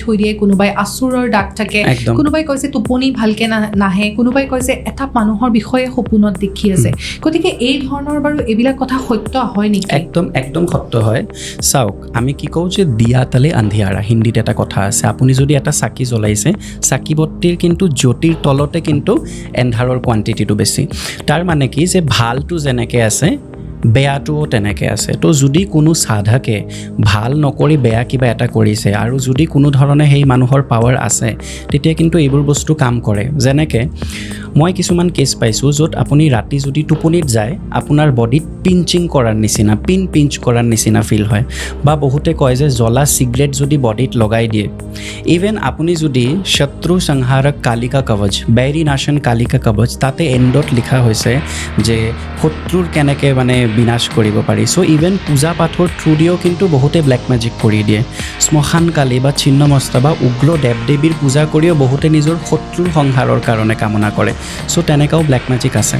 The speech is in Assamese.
থৈ দিয়ে, কোনোবাই আচুৰৰ দাগ থাকে, কোনোবাই কৈছে টোপনি ভালকে নাহে, কোনোবাই কৈছে এটা মানুহৰ বিষয়ে সপোনত দেখি আছে। গতিকে এই ধৰণৰ বাৰু এইবিলাক কথা সত্য হয় নেকি? একদম সত্য হয়। চাওক, আমি কি কওঁ যে দিয়া তালে আন্ধিয়াৰা, হিন্দীত এটা কথা আছে। আপুনি যদি এটা চাকি জ্বলাইছে, চাকি বট্টিৰ কিন্তু জ্যোতিৰ তলতে কিন্তু এন্ধাৰৰ কোৱান্টিটিটো বেছি। তাৰ মানে কি যে ভালটো যেনেকৈ আছে বেয়াটোও তেনেকৈ আছে। তো যদি কোনো সাধকে ভাল নকৰি বেয়া কিবা এটা কৰিছে আৰু যদি কোনো ধৰণে সেই মানুহৰ পাৱাৰ আছে, তেতিয়া কিন্তু এইবোৰ বস্তু কাম কৰে। যেনেকৈ মই কিছুমান কেছ পাইছোঁ য'ত আপুনি ৰাতি যদি টোপনিত যায়, আপোনাৰ বডিত পিঞ্চিং কৰাৰ নিচিনা, পিঞ্চ কৰাৰ নিচিনা ফিল হয়। বা বহুতে কয় যে জ্বলা চিগাৰেট যদি বডিত লগাই দিয়ে, ইভেন আপুনি যদি শত্ৰু সংহাৰক কালিকা কৱচ, বেৰি নাশন কালিকা কৱচ, তাতে এণ্ডত লিখা হৈছে যে শত্ৰুৰ কেনেকৈ মানে বিনাশ কৰিব পাৰি। চ' ইভেন পূজা পাঠৰ থ্ৰু দিও কিন্তু বহুতে ব্লেক মেজিক কৰি দিয়ে। শ্মশান কালী বা ছিন্নমস্তা বা উগ্ৰ দেৱ দেৱীৰ পূজা কৰিও বহুতে নিজৰ শত্ৰুৰ সংহাৰৰ কাৰণে কামনা কৰে। চ' তেনেকাও ব্লেক মেজিক আছে।